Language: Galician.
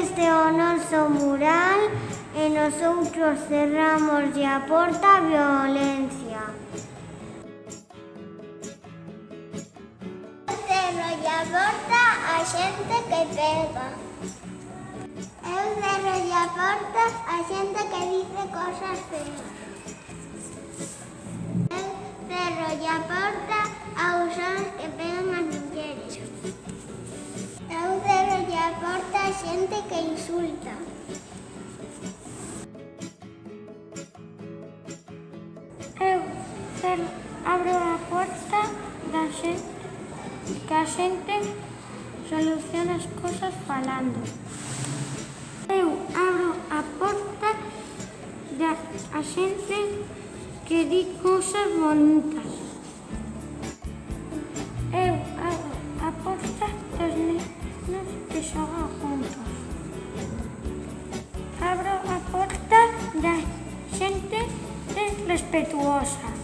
desde o noso mural e nosoutros cerramos a porta á violencia. Eu cerro a porta a xente que pega. Eu cerro a porta a xente que dice cosas feas. Eu cerro a porta aos homens que pegan as mulleres. Eu cerro a porta a xente que insulta. Eu abro a porta da xente, que a xente soluciona as cosas falando. Eu abro a porta da xente que di cosas bonitas. Eu abro a porta dos nenos que xogan juntos. Abro a porta da xente respetuosa.